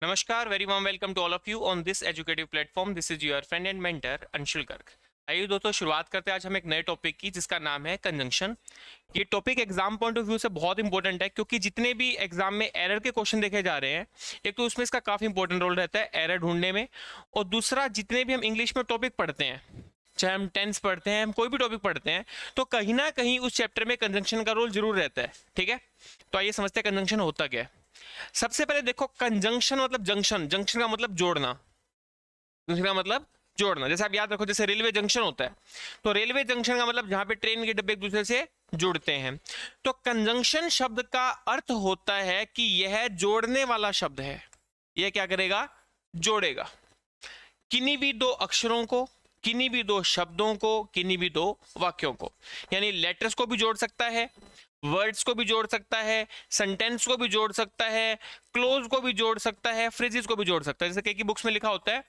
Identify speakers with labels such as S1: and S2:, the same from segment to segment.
S1: नमस्कार, very warm welcome to all of you on this educative platform. This is your friend and mentor Anshul Garg. आइए दोस्तों, शुरुआत करते हैं आज हम एक नए टॉपिक की जिसका नाम है कंजंक्शन। ये topic exam point of view से बहुत इंपॉर्टेंट है क्योंकि जितने भी एग्जाम में एरर के क्वेश्चन देखे जा रहे हैं, एक तो उसमें इसका काफी इंपॉर्टेंट रोल रहता है एरर ढूंढने में, और दूसरा जितने भी हम इंग्लिश में टॉपिक पढ़ते हैं, चाहे हम टेंस पढ़ते हैं, हम कोई भी टॉपिक पढ़ते हैं, तो कहीं ना कहीं उस चैप्टर में कंजंक्शन का रोल जरूर रहता है। ठीक है, तो आइए समझते हैं कंजंक्शन होता क्या है। सबसे पहले देखो, कंजंक्शन मतलब जंक्शन, जंक्शन का मतलब जोड़ना, जंक्शन का मतलब जोड़ना। जैसे आप याद रखो, जैसे रेलवे जंक्शन होता है, तो रेलवे जंक्शन का मतलब जहां पे ट्रेन के डब्बे एक दूसरे से जुड़ते हैं। तो कंजंक्शन शब्द का अर्थ होता है कि यह जोड़ने वाला शब्द है। यह क्या करेगा? जोड़ेगा किन्हीं भी दो अक्षरों को, किन्हीं भी दो शब्दों को, किन्हीं भी दो वाक्यों को। यानी लेटर्स को भी जोड़ सकता है, वर्ड्स को भी जोड़ सकता है, सेंटेंस को भी जोड़ सकता है, क्लोज को भी जोड़ सकता है, फ्रेजेस को भी जोड़ सकता है। जैसे कई की बुक्स में लिखा होता है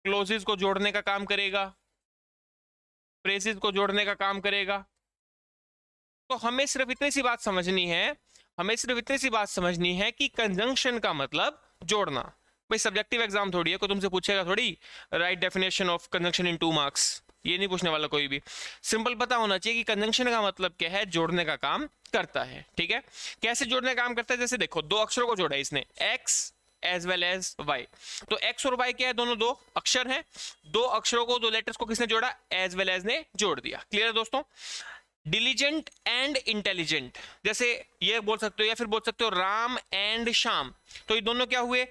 S1: क्लोजेस को जोड़ने का काम करेगा, फ्रेजेस को जोड़ने का काम करेगा। तो हमें सिर्फ इतनी सी बात समझनी है, हमें सिर्फ इतनी सी बात समझनी है कि कंजंक्शन का मतलब जोड़ना। भाई सब्जेक्टिव एग्जाम थोड़ी है, कोई तुमसे पूछेगा थोड़ी right definition of conjunction in 2 marks, ये नहीं पूछने वाला कोई भी। सिंपल पता होना चाहिए कि कंजंक्शन का मतलब क्या है, जोड़ने का काम करता है। ठीक है, कैसे जोड़ने का काम करता है? जैसे देखो, दो अक्षरों को जोड़ा है इसने, x as well as y. तो एक्स और वाई क्या है? दोनों दो अक्षर हैं। दो अक्षरों को, दो लेटर्स को किसने जोड़ा? एज वेल एज ने जोड़ दिया। क्लियर है दोस्तों? डिलीजेंट एंड इंटेलिजेंट, जैसे ये बोल सकते हो, या फिर बोल सकते हो राम एंड श्याम। तो ये दोनों क्या हुए?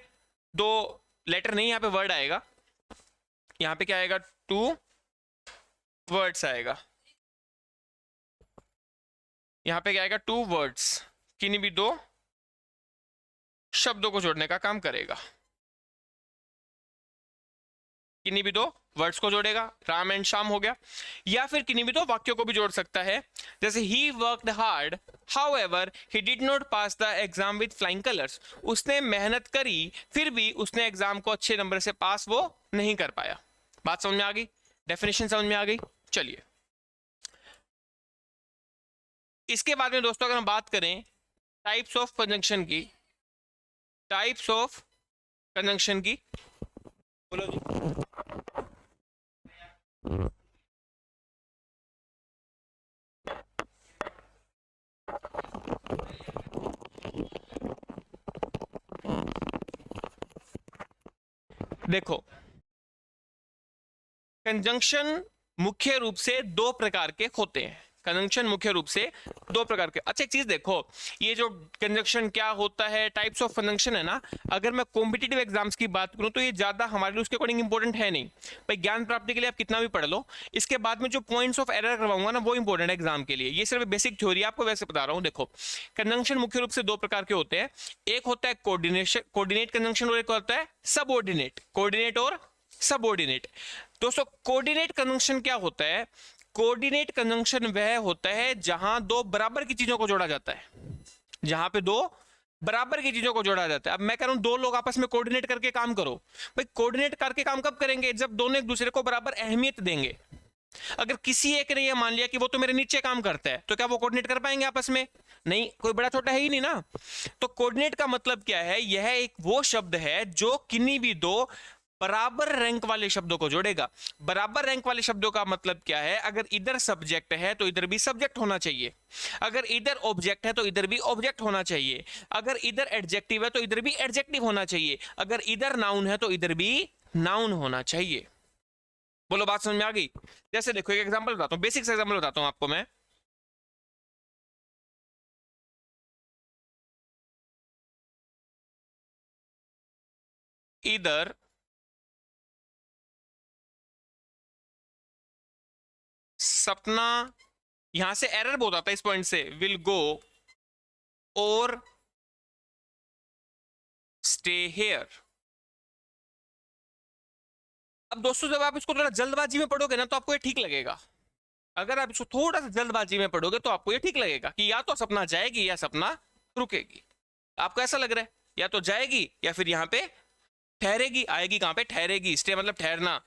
S1: दो लेटर नहीं, यहाँ पे वर्ड आएगा। यहाँ पे क्या आएगा? 2 वर्ड्स आएगा। यहाँ पे क्या आएगा? 2 वर्ड्स, किन्हीं भी दो शब्दों को जोड़ने का काम करेगा। किन्हीं भी दो वर्ड्स को जोड़ेगा, राम एंड श्याम हो गया। या फिर किन्हीं भी दो वाक्यों को भी जोड़ सकता है। जैसे he worked hard, however he did not pass the exam with flying colours. उसने मेहनत करी, फिर भी उसने एग्जाम को अच्छे नंबर से पास वो नहीं कर पाया। बात समझ में आ गई? डेफिनेशन समझ में आ गई? चलिए, इसके बाद में दोस्तों अगर हम बात करें टाइप्स ऑफ कंजंक्शन की, टाइप्स ऑफ कंजंक्शन की, बोलो जी। देखो, कंजंक्शन मुख्य रूप से दो प्रकार के होते हैं। कंजंक्शन मुख्य रूप से दो प्रकार के। अच्छा, एक चीज देखो, ये जो कंजंक्शन क्या होता है, टाइप्स ऑफ कंजंक्शन है ना, अगर मैं कॉम्पिटिटिव एग्जाम्स की बात करूं तो ये ज्यादा हमारे लिए उसके अकॉर्डिंग इंपॉर्टेंट है नहीं। भाई ज्ञान प्राप्ति के लिए आप कितना भी पढ़ लो, इसके बाद में जो पॉइंट्स ऑफ एरर करवाऊंगा ना, वो इंपॉर्टेंट है एग्जाम के लिए। ये सिर्फ बेसिक थ्योरी आपको वैसे बता रहा हूँ। देखो, कंजंक्शन मुख्य रूप से दो प्रकार के होते हैं। एक होता है कोऑर्डिनेशन, कोऑर्डिनेट कंजंक्शन, और एक होता है सबऑर्डिनेट, कोऑर्डिनेट और सबऑर्डिनेट। दोस्तों, कोऑर्डिनेट कंजंक्शन क्या होता है? कोऑर्डिनेट कंजंक्शन वह होता है जहां दो बराबर की चीजों को जोड़ा जाता है, जहां पे दो बराबर की चीजों को जोड़ा जाता है। अब मैं कह रहा हूं दो लोग आपस में कोऑर्डिनेट करके काम करो। भाई कोऑर्डिनेट करके काम कब करेंगे? जब दोनों एक दूसरे को बराबर अहमियत देंगे। अगर किसी एक ने ये मान लिया कि वो तो मेरे नीचे काम करता है, तो क्या वो कोऑर्डिनेट कर पाएंगे आपस में? नहीं, कोई बड़ा छोटा है ही नहीं ना। तो कोऑर्डिनेट का मतलब क्या है? यह एक वो शब्द है जो किन्हीं भी दो बराबर रैंक वाले शब्दों को जोड़ेगा। बराबर रैंक वाले शब्दों का मतलब क्या है? अगर इधर सब्जेक्ट है तो इधर भी सब्जेक्ट होना चाहिए, अगर इधर ऑब्जेक्ट है तो इधर भी ऑब्जेक्ट होना चाहिए, अगर इधर एडजेक्टिव है तो इधर भी एडजेक्टिव होना चाहिए, अगर इधर नाउन है तो इधर भी नाउन होना चाहिए। बोलो, बात समझ में आ गई? जैसे देखो, एक एग्जांपल बताता हूं, बेसिक एग्जांपल बताता हूं आपको मैं। इधर सपना, यहां से एरर बहुत आता है इस पॉइंट से, विल गो और स्टे हेयर। अब दोस्तों, जब आप इसको थोड़ा जल्दबाजी में पढ़ोगे ना तो आपको ये ठीक लगेगा। अगर आप इसको थोड़ा सा जल्दबाजी में पढ़ोगे तो आपको ये ठीक लगेगा कि या तो सपना जाएगी या सपना रुकेगी। आपको ऐसा लग रहा है या तो जाएगी या फिर यहां पे ठहरेगी। आएगी कहां पे? ठहरेगी। स्टे मतलब ठहरना।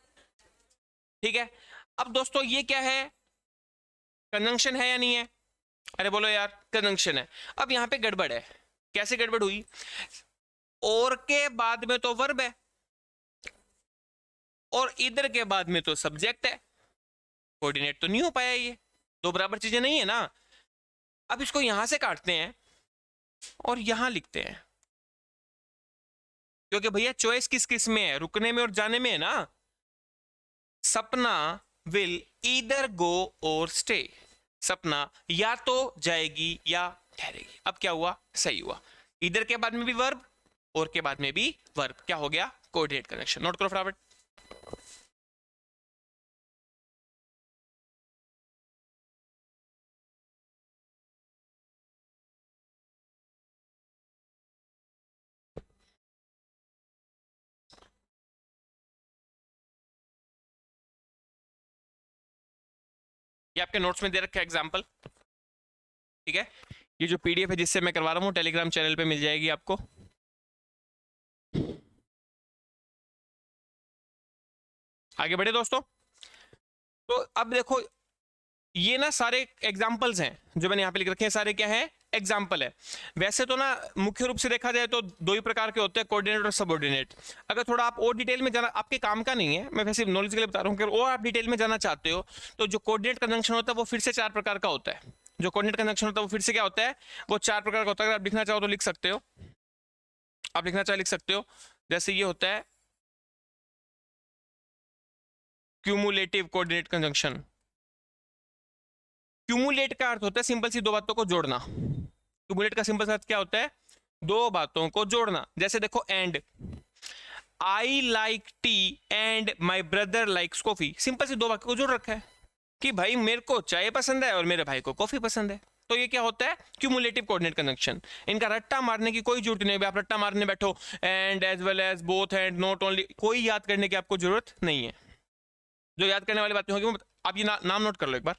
S1: ठीक है, अब दोस्तों ये क्या है? कंजंक्शन है या नहीं है? अरे बोलो यार, कंजंक्शन है। अब यहां पे गड़बड़ है। कैसे गड़बड़ हुई? और के बाद में तो वर्ब है और इधर के बाद में तो सब्जेक्ट है, कोऑर्डिनेट तो नहीं हो पाया, ये दो बराबर चीजें नहीं है ना। अब इसको यहां से काटते हैं और यहां लिखते हैं, क्योंकि भैया चॉइस किस किस में है, रुकने में और जाने में है ना। सपना विल ईदर गो और स्टे, सपना या तो जाएगी या ठहरेगी। अब क्या हुआ, सही हुआ, इधर के बाद में भी वर्ब और के बाद में भी वर्ब, क्या हो गया, कोऑर्डिनेट कनेक्शन। नोट करो फटाफट। ये आपके नोट्स में दे रखा है एग्जांपल, ठीक है। ये जो पीडीएफ है जिससे मैं करवा रहा हूँ टेलीग्राम चैनल पे मिल जाएगी आपको। आगे बढ़े दोस्तों। तो अब देखो ये ना सारे एग्जाम्पल्स हैं जो मैंने यहाँ पे लिख रखे हैं, सारे क्या है, एग्जाम्पल है। वैसे तो ना मुख्य रूप से देखा जाए तो दो ही प्रकार के होते हैं, कोऑर्डिनेट और सबऑर्डिनेट। अगर थोड़ा आप और डिटेल में जाना, आपके काम का नहीं है, मैं वैसे नॉलेज के लिए बता रहा हूँ, और आप डिटेल में जाना चाहते हो तो जो कोऑर्डिनेट कंजंक्शन होता है वो फिर से 4 प्रकार का होता है। जो कोऑर्डिनेट कंजंक्शन होता है वो फिर से क्या होता है, वो 4 प्रकार का होता है। अगर आप लिखना चाहो तो लिख सकते हो, आप लिखना चाहे लिख सकते हो। जैसे ये होता है क्यूमुलेटिव कोऑर्डिनेट कंजंक्शन। क्यूमुलेट का अर्थ होता है सिंपल सी दो बातों को जोड़ना। क्यूमुलेट का सिंपल सा अर्थ क्या होता है, दो बातों को जोड़ना। जैसे देखो and, I like tea and my brother likes coffee, simple सी दो वाक्य को जोड़ रखा है कि भाई मेरे को चाय पसंद है और मेरे भाई को कॉफी पसंद है। तो ये क्या होता है, क्यूमुलेटिव कोऑर्डिनेट कंजंक्शन। इनका रट्टा मारने की कोई जरूरत नहीं है, आप रट्टा मारने बैठो and as well as both and not only, कोई याद करने की आपको जरूरत नहीं है। जो याद करने वाली बातें होगी आप ये नाम नोट कर लो, एक बार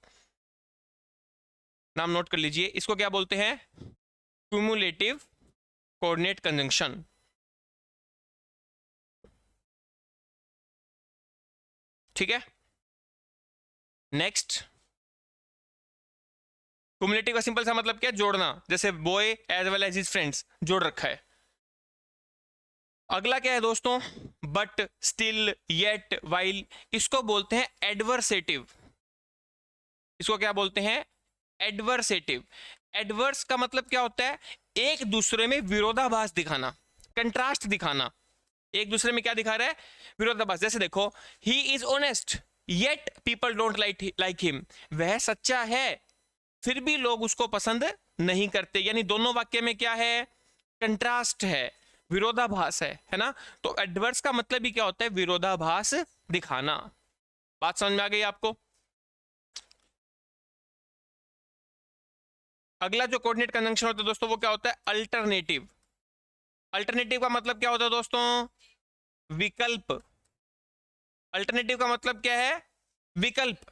S1: नाम नोट कर लीजिए। इसको क्या बोलते हैं, क्यूमुलेटिव कोऑर्डिनेट कंजंक्शन, ठीक है। नेक्स्ट, क्यूमुलेटिव का सिंपल सा मतलब क्या है, जोड़ना। जैसे boy as well as his friends, जोड़ रखा है। अगला क्या है दोस्तों, बट, स्टिल, येट, वाइल, इसको बोलते हैं एडवर्सेटिव। इसको क्या बोलते हैं, एडवर्सेटिव। एडवर्स का मतलब क्या होता है, एक दूसरे में विरोधाभास दिखाना, कंट्रास्ट दिखाना। एक दूसरे में क्या दिखा रहा है, विरोधाभास। जैसे देखो, he is honest yet people don't like him, वह सच्चा है फिर भी लोग उसको पसंद नहीं करते। यानी दोनों वाक्य में क्या है, कंट्रास्ट है, विरोधाभास है ना। तो एडवर्स का मतलब भी क्या होता है, विरोधाभास दिखाना। बात समझ में आ गई आपको। अगला जो कोऑर्डिनेट कंजंक्शन होता है दोस्तों वो क्या होता है, अल्टरनेटिव। अल्टरनेटिव का मतलब क्या होता है दोस्तों, विकल्प। अल्टरनेटिव का मतलब क्या है, विकल्प।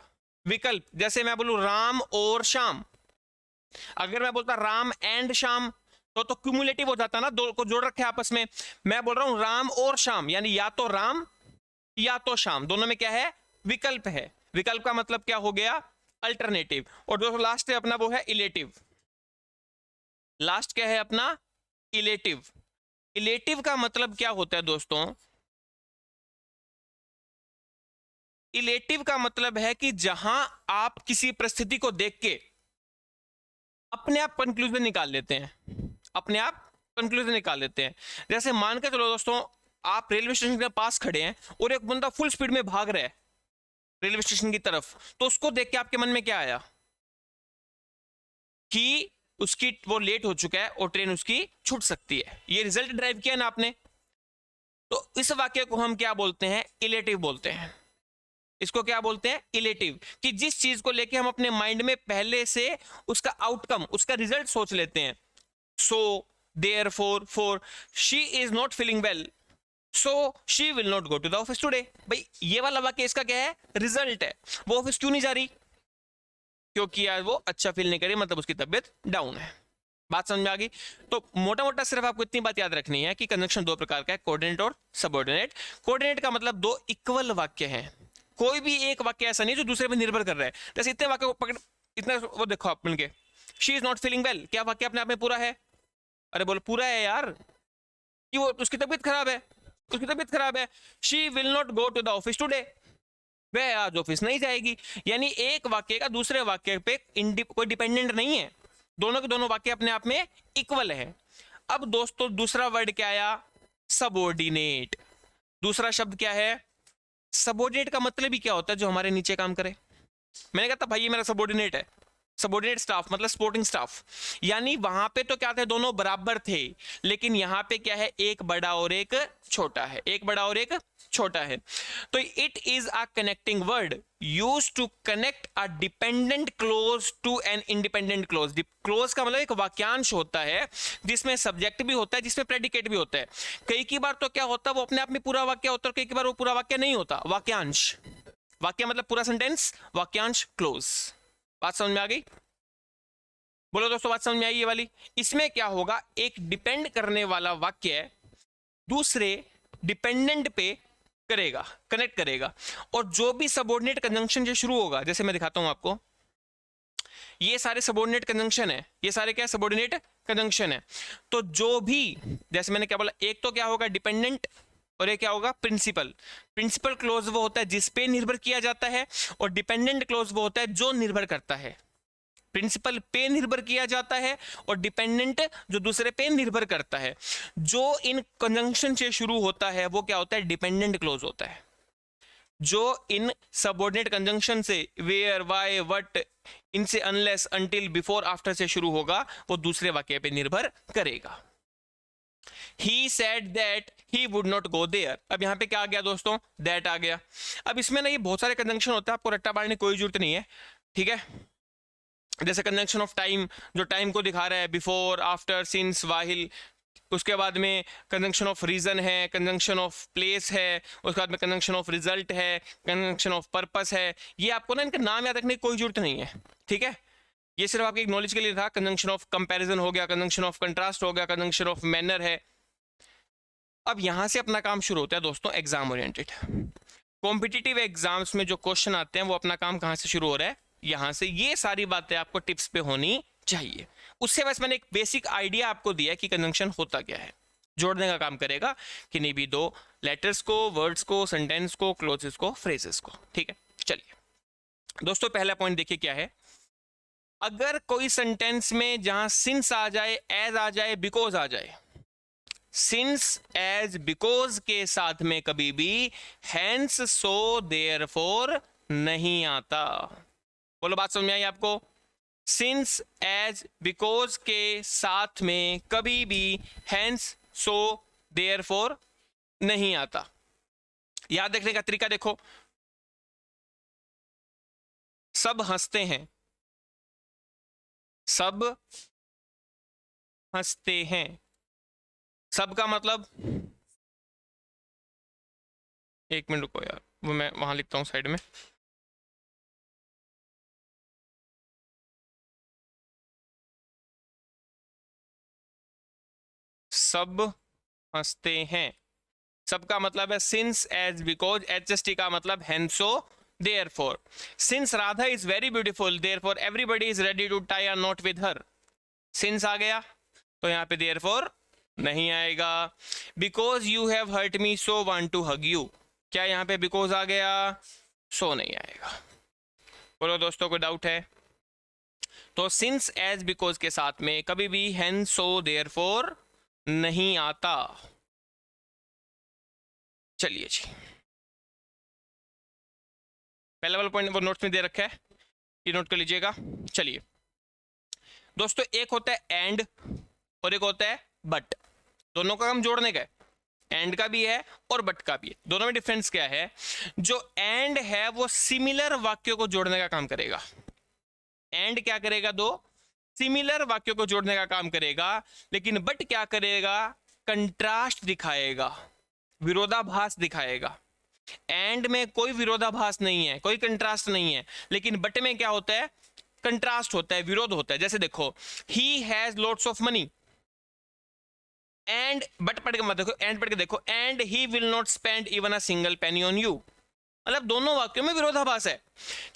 S1: विकल्प, जैसे मैं बोलूं राम और श्याम, अगर मैं बोलता राम एंड श्याम तो क्यूमुलेटिव हो जाता ना, दो को जोड़ रखे आपस में। मैं बोल रहा हूं राम और श्याम, यानी या तो राम या तो श्याम, दोनों में क्या है, विकल्प है। विकल्प का मतलब क्या हो गया, अल्टरनेटिव। और दोस्तों लास्ट है अपना वो है इलेटिव। लास्ट क्या है अपना, इलेटिव। इलेटिव का मतलब क्या होता है दोस्तों, इलेटिव का मतलब है कि जहां आप किसी परिस्थिति को देख के अपने आप कंक्लूजन निकाल लेते हैं, अपने आप कंक्लूजन निकाल लेते हैं। जैसे मान के चलो दोस्तों, आप रेलवे स्टेशन के पास खड़े हैं और एक बंदा फुल स्पीड में भाग रहा है रेलवे स्टेशन की तरफ, तो उसको देख के आपके मन में क्या आया कि उसकी वो लेट हो चुका है और ट्रेन उसकी छूट सकती है। ये रिजल्ट ड्राइव किया ना आपने, तो इस वाक्य को हम क्या बोलते हैं, इलेटिव बोलते हैं। इसको क्या बोलते हैं, इलेटिव। कि जिस चीज को लेके हम अपने माइंड में पहले से उसका आउटकम, उसका रिजल्ट सोच लेते हैं। So therefore, for she is not feeling well so she will not go to the office today. भाई ये वाला वाक्य इसका क्या है, रिजल्ट है। वो ऑफिस क्यों नहीं जा रही, क्योंकि यार वो अच्छा फील नहीं करी, मतलब उसकी तबीयत डाउन है। बात समझ में आ गई। तो मोटा मोटा सिर्फ आपको इतनी बात याद रखनी है कि कंजंक्शन दो प्रकार का है, कोऑर्डिनेट और सबऑर्डिनेट। कोऑर्डिनेट का मतलब दो इक्वल वाक्य हैं, कोई भी एक वाक्य ऐसा नहीं जो दूसरे पर निर्भर कर रहा है। जैसे इतने वाक्य को पकड़, इतना वो देखो आप मिलके, she is not feeling well, क्या वाक्य अपने आप में पूरा है, अरे बोलो पूरा है यार, कि वो उसकी तबीयत खराब है, उसकी तबीयत खराब है, she will not go to the office today, वह आज ऑफिस नहीं जाएगी। यानी एक वाक्य का दूसरे वाक्य पे कोई डिपेंडेंट नहीं है, दोनों के दोनों वाक्य अपने आप में इक्वल है। अब दोस्तों दूसरा वर्ड क्या आया, सबऑर्डिनेट। दूसरा शब्द क्या है, सबऑर्डिनेट का मतलब ही क्या होता है, जो हमारे नीचे काम करे। मैंने कहा था भाई ये मेरा सबऑर्डिनेट है, सबऑर्डिनेट स्टाफ मतलब सपोर्टिंग स्टाफ, यानी वहां पे तो क्या थे, दोनों बराबर थे, लेकिन यहां पे क्या है, एक बड़ा और एक छोटा है, एक बड़ा और एक छोटा है। तो it is a connecting word used to connect a dependent clause to an independent clause. Clause का मतलब एक वाक्यांश होता है जिसमें सब्जेक्ट भी होता है, जिसमें प्रेडिकेट भी होता है। कई की बार तो क्या होता है, वो अपने आप में पूरा वाक्य होता है, कई की बार वो पूरा वाक्य नहीं होता, वाक्यांश। वाक्य मतलब पूरा सेंटेंस, वाक्यांश क्लोज। बात समझ में आ गई? बोलो दोस्तों बात समझ में आई ये वाली? इसमें क्या होगा, एक डिपेंड करने वाला वाक्य दूसरे डिपेंडेंट पे करेगा, कनेक्ट करेगा, और जो भी सबऑर्डिनेट कंजंक्शन जो शुरू होगा, जैसे मैं दिखाता हूं आपको, ये सारे सबऑर्डिनेट कंजंक्शन है, ये सारे क्या सबऑर्डिनेट कंजंक्शन है। तो जो भी, जैसे मैंने क्या बोला, एक तो क्या होगा डिपेंडेंट, और ये क्या होगा प्रिंसिपल। प्रिंसिपल क्लोज वो होता है जिस पे निर्भर किया जाता है, और डिपेंडेंट क्लोज वो होता है जो निर्भर करता है। प्रिंसिपल पे निर्भर किया जाता है और डिपेंडेंट जो दूसरे पे निर्भर करता है। जो इन कंजंक्शन से शुरू होता है वो क्या होता है, डिपेंडेंट क्लोज होता है। जो इन सबऑर्डिनेट कंजंक्शन से वेयर, वाई, व्हाट, इनसे अनलेस, अनटिल, बिफोर, आफ्टर से शुरू होगा वो दूसरे वाक्य पे निर्भर करेगा। He said that he would not go there। अब यहां पे क्या आ गया दोस्तों, that आ गया। अब इसमें ना ये बहुत सारे कंजंक्शन होते हैं, आपको रट्टा मारने की कोई जरूरत नहीं है, ठीक है। जैसे कंजंक्शन ऑफ टाइम, जो टाइम को दिखा रहा है, बिफोर, आफ्टर, सिंस, वाहिल। उसके बाद में कंजंक्शन ऑफ रीजन है, कंजंक्शन ऑफ प्लेस है, उसके बाद में कंजंक्शन ऑफ रिजल्ट है, कंजंक्शन ऑफ पर्पस है। ये आपको ना इनका नाम याद रखने की कोई जरूरत नहीं है, ठीक है। ये सिर्फ आपके नॉलेज के लिए था। कंजंक्शन ऑफ कंपैरिजन हो गया, कंजंक्शन ऑफ कंट्रास्ट हो गया, कंजंक्शन ऑफ मैनर है। अब यहां से अपना काम शुरू होता है दोस्तों, एग्जाम ओरिएंटेड। कॉम्पिटिटिव एग्जाम्स में जो क्वेश्चन आते हैं वो अपना काम कहां से शुरू हो रहा है, यहां से। ये सारी बातें आपको टिप्स पे होनी चाहिए। उससे बस मैंने एक बेसिक आइडिया आपको दिया कि कंजंक्शन होता क्या है, जोड़ने का काम करेगा कि नहीं भी दो लेटर्स को, वर्ड्स को, सेंटेंस को, क्लोजेस को, फ्रेजेस को, ठीक है। चलिए दोस्तों पहला पॉइंट देखिए क्या है। अगर कोई सेंटेंस में जहां सिंस आ जाए, एज आ जाए, बिकॉज आ जाए, सिंस, एज, बिकॉज के साथ में कभी भी हैंस, सो, देयरफॉर नहीं आता। बोलो बात समझ में आई आपको? सिंस, एज, बिकॉज के साथ में कभी भी हैंस, सो, देयरफॉर नहीं आता। याद रखने का तरीका देखो, सब हंसते हैं, सब हंसते हैं, सब का मतलब, एक मिनट रुको यार, वो मैं वहां लिखता हूं साइड में। सब हंसते हैं, सबका मतलब है सिंस, एज, बिकॉज, एचएसटी का मतलब hence, therefore. Since Radha is very beautiful, therefore everybody is ready to tie a knot with her. Since आ गया तो यहाँ पे देयरफॉर नहीं आएगा। Because you have hurt me so want to hug you, क्या यहाँ पे बिकॉज आ गया, सो नहीं आएगा। बोलो दोस्तों कोई डाउट है? तो सिंस, एज, बिकॉज के साथ में कभी भी हेंस, सो, देयरफॉर नहीं आता। चलिए जी, पहला वाला पॉइंट वो नोट्स में दे रखा है, ये नोट कर लीजिएगा। चलिए दोस्तों, एक होता है एंड और एक होता है बट, दोनों का काम जोड़ने का है। एंड का भी है और बट का भी है, दोनों में डिफरेंस क्या है? जो एंड है वो सिमिलर वाक्यों को जोड़ने का काम करेगा। एंड क्या करेगा? दो सिमिलर वाक्यों को जोड़ने का काम करेगा। लेकिन बट क्या करेगा? कंट्रास्ट दिखाएगा, विरोधाभास दिखाएगा। एंड में कोई विरोधाभास नहीं है, कोई कंट्रास्ट नहीं है, लेकिन बट में क्या होता है? कंट्रास्ट होता है, विरोध होता है। जैसे देखो, he has lots of money, and but पढ़ के मत देखो, एंड पढ़ के देखो, and he will not spend even a single penny on you. मतलब दोनों वाक्यों में विरोधाभास है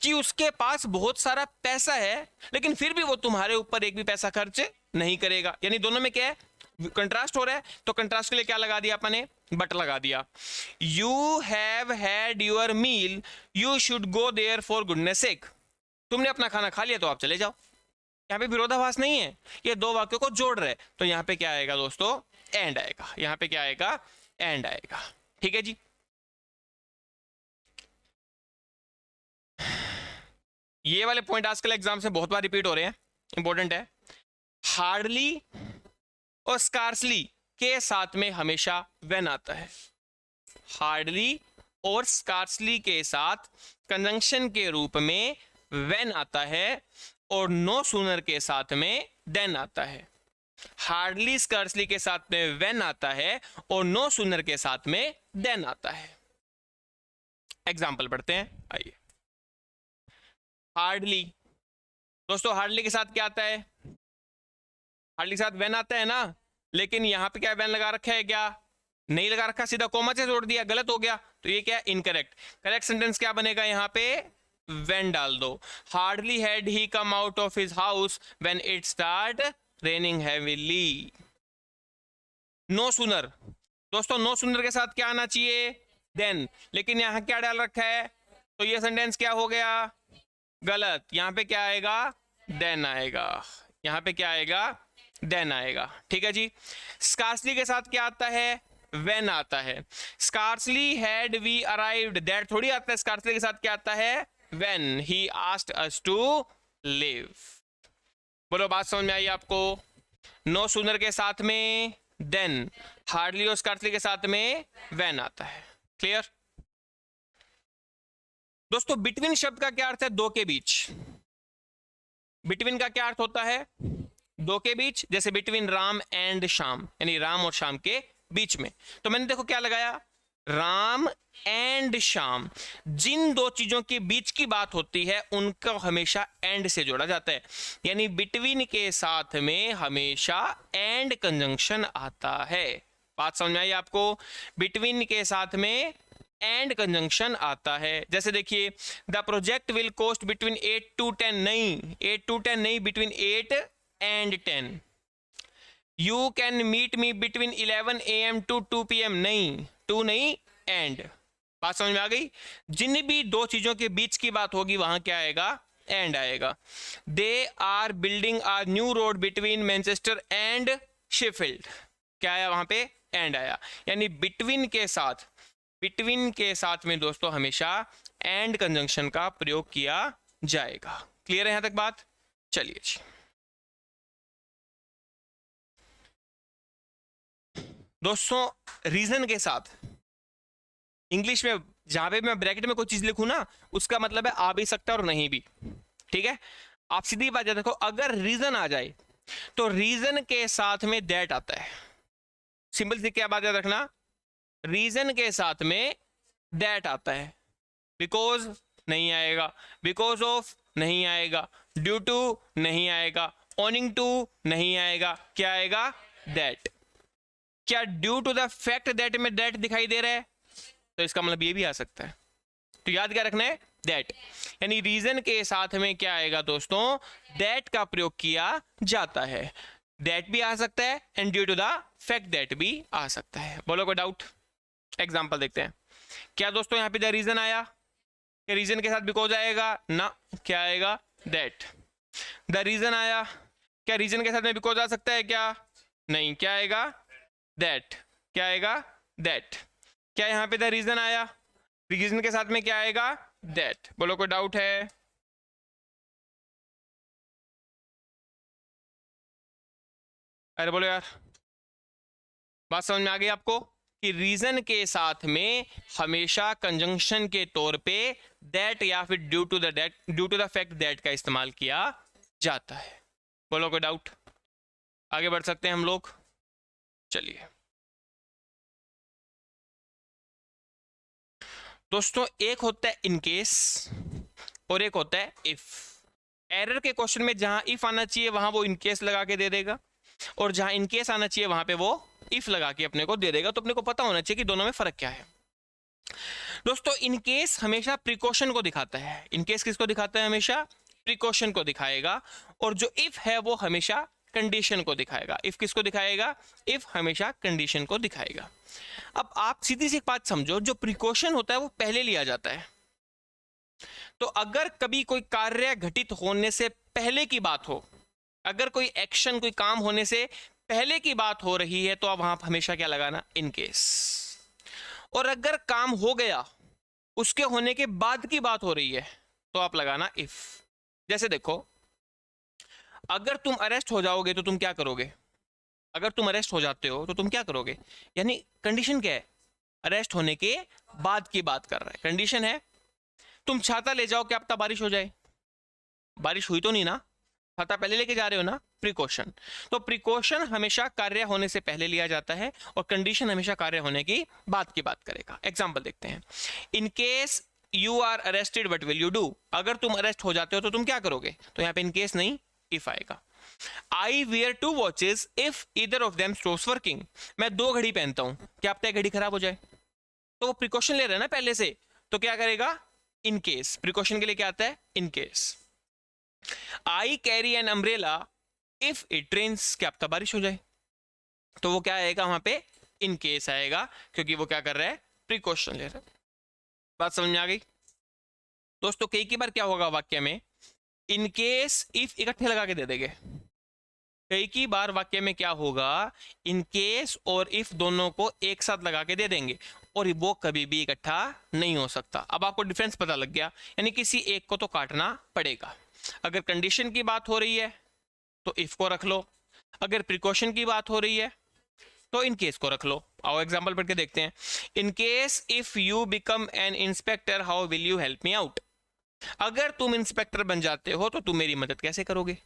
S1: कि उसके पास बहुत सारा पैसा है लेकिन फिर भी वो तुम्हारे ऊपर एक भी पैसा खर्च नहीं करेगा। यानी दोनों में क्या है? कंट्रास्ट हो रहा है तो कंट्रास्ट के लिए क्या लगा दिया अपने, बट लगा दिया। You have had your meal, you should go there for goodness sake. तुमने अपना खाना खा लिया तो आप चले जाओ। यहाँ पे विरोधाभास नहीं है, ये दो वाक्यों को जोड़ रहे, तो यहाँ पे क्या आएगा दोस्तों, एंड आएगा। यहाँ पे क्या आएगा, एंड आएगा। ठीक है जी। ये वाले पॉइंट आजकल एग्जाम से बहुत बार रिपीट हो रहे हैं, इंपॉर्टेंट है। हार्डली और स्कार्सली के साथ में हमेशा व्हेन आता है। हार्डली और स्कार्सली के साथ कंजंक्शन के रूप में व्हेन आता है, और नो सूनर के साथ में देन आता है। हार्डली स्कार्सली के साथ में व्हेन आता है और नो सूनर के साथ में देन आता है। एग्जाम्पल पढ़ते हैं, आइए। हार्डली, दोस्तों हार्डली के साथ क्या आता है, हार्डली के साथ व्हेन आता है ना, लेकिन यहां पे क्या व्हेन लगा रखा है, क्या नहीं लगा रखा, सीधा कोमा से जोड़ दिया, गलत हो गया, तो ये क्या, इनकरेक्ट। करेक्ट सेंटेंस क्या बनेगा, यहां पे व्हेन डाल दो। Hardly had he come out of his house when it start raining heavily. No sooner, दोस्तों नो सूनर के साथ क्या आना चाहिए, देन, लेकिन यहां क्या डाल रखा है, तो ये सेंटेंस क्या हो गया, गलत। यहां पे क्या आएगा, देन आएगा। यहां पे क्या आएगा, देन आएगा। ठीक है जी। स्कार्सली के साथ क्या आता है, व्हेन आता है। Scarcely had we arrived, that थोड़ी आता है। स्कार्सली के साथ क्या आता है, when he asked us to leave. बोलो बात समझ में आई आपको। नो सूनर के साथ में देन, हार्डली और स्कार्सली के साथ में व्हेन आता है। क्लियर। दोस्तों बिटवीन शब्द का क्या अर्थ है, दो के बीच। बिटवीन का क्या अर्थ होता है, दो के बीच, जैसे बिटवीन राम एंड श्याम, यानी राम और श्याम के बीच में। तो मैंने देखो क्या लगाया, राम एंड श्याम, जिन दो चीजों के बीच की बात होती है उनको हमेशा एंड से जोड़ा जाता है, यानी बिटवीन के साथ में हमेशा एंड कंजंक्शन आता है। बात समझ में आई आपको, बिटवीन के साथ में एंड कंजंक्शन आता है। जैसे देखिए, the project will cost between 8 to 10, नहीं 8 to 10 नहीं, between 8 and 10। You can meet me between 11 AM to 2 PM, नहीं 2 नहीं, एंड। बात समझ में आ गई। जिन भी दो चीजों के बीच की बात होगी वहां क्या आएगा, एंड आएगा। They are building a new road between Manchester and Sheffield, क्या आया वहां पे, एंड आया। यानी बिटवीन के साथ, बिटवीन के साथ में दोस्तों हमेशा एंड कंजंक्शन का प्रयोग किया जाएगा। क्लियर है यहां तक बात। चलिए जी, दोस्तों रीजन के साथ इंग्लिश में जहां पे मैं ब्रैकेट में कोई चीज लिखूं ना, उसका मतलब है आ भी सकता है और नहीं भी। ठीक है, आप सीधी बात है, देखो अगर रीजन आ जाए तो रीजन के साथ में दैट आता है। सिंपल सी क्या बात याद रखना, रीजन के साथ में दैट आता है। बिकॉज नहीं आएगा, बिकॉज ऑफ नहीं आएगा, ड्यू टू नहीं आएगा, ओनिंग टू नहीं आएगा, क्या आएगा, दैट। क्या due to the fact that में दैट दिखाई दे रहा है, तो इसका मतलब ये भी आ सकता है। तो याद क्या रखना है, दैट। यानी रीजन के साथ में क्या आएगा दोस्तों, दैट का प्रयोग किया जाता है। दैट भी आ सकता है and due to the fact that भी आ सकता है। बोलो कोई डाउट। एग्जांपल देखते हैं। क्या दोस्तों यहाँ पे द रीजन आया, क्या रीजन के साथ बिकॉज आएगा ना, क्या आएगा, दैट। द रीजन आया, क्या रीजन के साथ में बिकॉज आ सकता है क्या, नहीं, क्या आएगा, दैट। क्या आएगा, दैट। क्या यहाँ पे द रीजन आया, रीजन के साथ में क्या आएगा, दैट। बोलो कोई डाउट है। अरे बोलो यार, बात समझ में आ गई आपको कि रीजन के साथ में हमेशा कंजंक्शन के तौर पे दैट या फिर due to the that, due to the fact that का इस्तेमाल किया जाता है। बोलो कोई डाउट। आगे बढ़ सकते हैं हम लोग। चलिए दोस्तों, एक होता है इन केस और एक होता है इफ। एरर के क्वेश्चन में जहां इफ आना चाहिए वहां वो इन केस लगा के दे देगा, और जहां इन केस आना चाहिए वहां पे वो इफ लगा के अपने को दे देगा। तो अपने को पता होना चाहिए कि दोनों में फर्क क्या है। दोस्तों इन केस हमेशा प्रिकॉशन को दिखाता है। इन केस किसको दिखाता है, हमेशा प्रिकॉशन को दिखाएगा। और जो इफ है वो हमेशा कंडीशन को दिखाएगा। इफ किसको दिखाएगा? इफ हमेशा कंडीशन को दिखाएगा। अब आप सीधी सी एक बात समझो, जो प्रिकॉशन होता है वो पहले लिया जाता है। तो अगर कभी कोई कार्य घटित होने से पहले की बात हो, अगर कोई एक्शन, कोई काम होने से पहले की बात हो रही है, तो आप वहां हमेशा क्या लगाना? In case. और अगर काम हो गया, उसके होने के बाद की बात हो रही है, तो आप लगाना इफ। जैसे देखो, अगर तुम अरेस्ट हो जाओगे तो तुम क्या करोगे? अगर तुम अरेस्ट हो जाते हो तो तुम क्या करोगे? यानी कंडीशन क्या है? अरेस्ट होने के बाद की बात कर रहा है, कंडीशन है। तुम छाता ले जाओ, क्या पता बारिश हो जाए? बारिश हुई तो नहीं ना, छाता पहले लेके जा रहे हो ना, प्रिकॉशन। तो प्रिकॉशन हमेशा कार्य होने से पहले लिया जाता है और कंडीशन हमेशा कार्य होने की बात करेगा। एग्जांपल देखते हैं। In case you are arrested what will you do? अगर तुम अरेस्ट हो जाते हो तो तुम क्या करोगे? तो यहाँ पे इन केस नहीं, इफ आएगा। I wear 2 watches if either of them stops working. मैं 2 घड़ी पहनता हूं, क्या पता है घड़ी खराब हो जाए? तो वो प्रिकॉशन ले रहा है ना पहले से, तो क्या करेगा? In case. प्रिकॉशन के लिए क्या आता है? In case. I carry an umbrella if it rains. क्या पता बारिश हो जाए? तो वो क्या आएगा वहां पे? इन केस आएगा, क्योंकि वो क्या कर रहा है? प्रिकॉशन ले रहा है। बात समझ में आ गई दोस्तों? कई बार क्या होगा वाक्य में, इन केस इफ इकट्ठे लगा के दे देंगे। कई बार वाक्य में क्या होगा, इन केस और इफ दोनों को एक साथ लगा के दे देंगे, और वो कभी भी इकट्ठा नहीं हो सकता। अब आपको डिफरेंस पता लग गया, यानी किसी एक को तो काटना पड़ेगा। अगर कंडीशन की बात हो रही है तो इफ को रख लो, अगर प्रिकॉशन की बात हो रही है तो इन केस को रख लो। आओ एग्जांपल पढ़ के देखते हैं। In case if you become an inspector how will you help me out? अगर तुम इंस्पेक्टर बन जाते हो तो तुम मेरी मदद कैसे करोगे?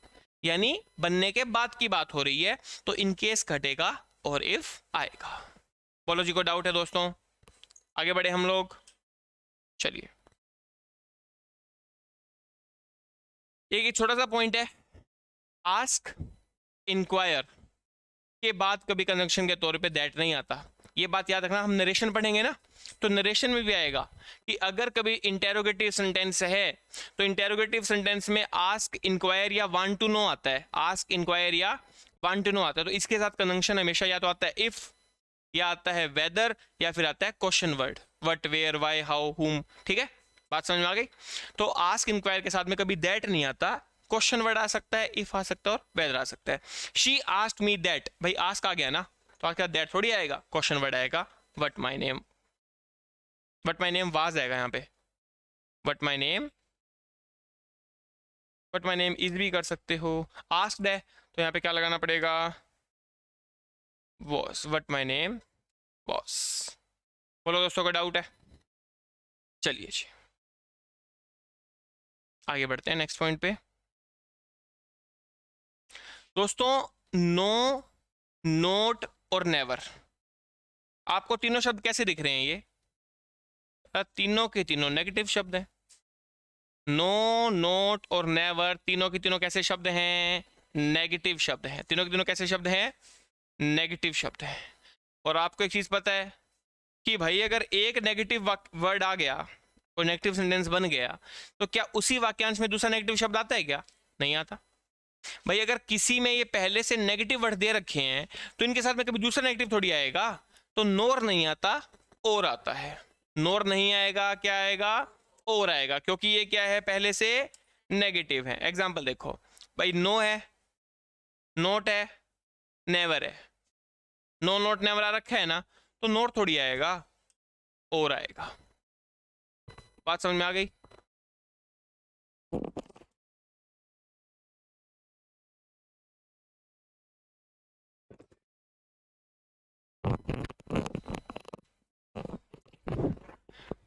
S1: यानी बनने के बाद की बात हो रही है, तो इन केस घटेगा और इफ आएगा। बोलो जी, को डाउट है दोस्तों? आगे बढ़े हम लोग, चलिए। एक छोटा सा पॉइंट है, आस्क इंक्वायर के बाद कभी कंजंक्शन के तौर पे दैट नहीं आता। ये बात याद रखना, हम नरेशन पढ़ेंगे ना, तो नरेशन में भी आएगा कि अगर कभी इंटेरोगेटिव सेंटेंस है तो इंटेरोगेटिव सेंटेंस में आस्क इंक्वायर या वांट टू नो आता है। आस्क इंक्वायर या वांट टू नो आता है, तो इसके साथ कंजंक्शन हमेशा या तो आता है इफ, या आता है वेदर, या फिर आता है question word, what, where, why, how, whom. ठीक है, बात समझ में आ गई? तो आस्क इंक्वायर के साथ में कभी दैट नहीं आता, क्वेश्चन वर्ड आ सकता है, इफ आ सकता है और वेदर आ सकता है। शी आस्क्ड मी दैट, भाई आस्क आ गया ना, तो आस्क दैट थोड़ी आएगा, क्वेश्चन वर्ड आएगा what my name. What my name was आएगा यहाँ पे, what my name, what my name is भी कर सकते हो। आस्क्ड है तो यहाँ पे क्या लगाना पड़ेगा? Was, what my name was. बोलो दोस्तों, का डाउट है? चलिए जी आगे बढ़ते हैं नेक्स्ट पॉइंट पे। दोस्तों, नो, नोट और नेवर, आपको तीनों शब्द कैसे दिख रहे हैं? ये तीनों के तीनों नेगेटिव शब्द हैं। नो, नोट और नेवर तीनों के तीनों कैसे शब्द हैं? नेगेटिव शब्द हैं। तीनों के तीनों कैसे शब्द हैं? नेगेटिव शब्द हैं। और आपको एक चीज पता है कि भाई अगर एक नेगेटिव वर्ड आ गया, कोई नेगेटिव सेंटेंस बन गया, तो क्या उसी वाक्यांश में दूसरा नेगेटिव शब्द आता है क्या? नहीं आता। भाई अगर किसी में ये पहले से नेगेटिव वर्ड दे रखे हैं तो इनके साथ में कभी दूसरा नेगेटिव थोड़ी आएगा। तो नोर नहीं आता, और आता है। नोर नहीं आएगा, क्या आएगा? और आएगा, क्योंकि ये क्या है? पहले से नेगेटिव है। एग्जांपल देखो भाई, नो है, नोट है, नेवर है। नो, नोट, नेवर आ रखा है ना, तो नोट थोड़ी आएगा, और आएगा। बात समझ में आ गई?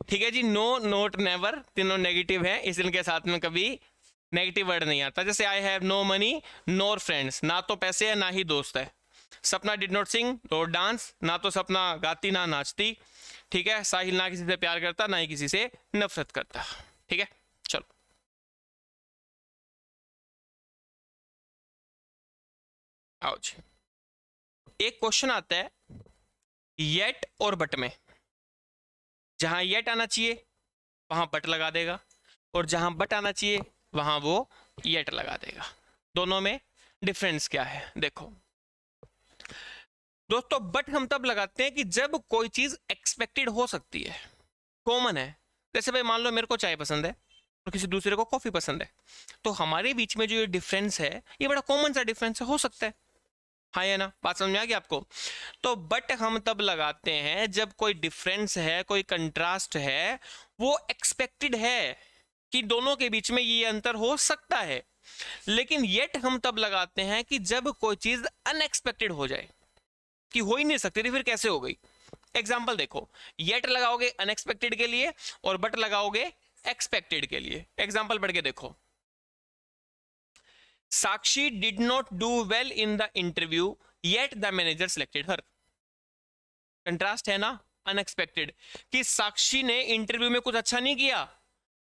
S1: ठीक है जी, नो, नोट, नेवर तीनों नेगेटिव है, इस इनके साथ में कभी नेगेटिव वर्ड नहीं आता। जैसे I have no money nor friends, ना तो पैसे है ना ही दोस्त है। Sapna did not sing nor dance, ना तो सपना गाती ना नाचती। ठीक है, साहिल ना किसी से प्यार करता ना ही किसी से नफरत करता। ठीक है, चलो आओ जी। एक क्वेश्चन आता है येट और बट में, जहां येट आना चाहिए वहां बट लगा देगा, और जहां बट आना चाहिए वहां वो येट लगा देगा। दोनों में डिफरेंस क्या है देखो दोस्तों, बट हम तब लगाते हैं कि जब कोई चीज एक्सपेक्टेड हो सकती है, कॉमन है। जैसे भाई मान लो मेरे को चाय पसंद है और किसी दूसरे को कॉफी पसंद है, तो हमारे बीच में जो ये डिफरेंस है ये बड़ा कॉमन सा डिफरेंस हो सकता है, हाँ या ना? बात समझ में आ गई आपको? तो बट हम तब लगाते हैं जब कोई डिफरेंस है, कोई कंट्रास्ट है, वो एक्सपेक्टेड है कि दोनों के बीच में ये अंतर हो सकता है। लेकिन येट हम तब लगाते हैं कि जब कोई चीज अनएक्सपेक्टेड हो जाए, कि हो ही नहीं सकती थी, फिर कैसे हो गई। एग्जाम्पल देखो, येट लगाओगे अनएक्सपेक्टेड के लिए और बट लगाओगे एक्सपेक्टेड के लिए। एग्जाम्पल पढ़ के देखो, Sakshi did not do well in the interview yet the manager selected her. Contrast है ना, अनएक्सपेक्टेड, कि साक्षी ने इंटरव्यू में कुछ अच्छा नहीं किया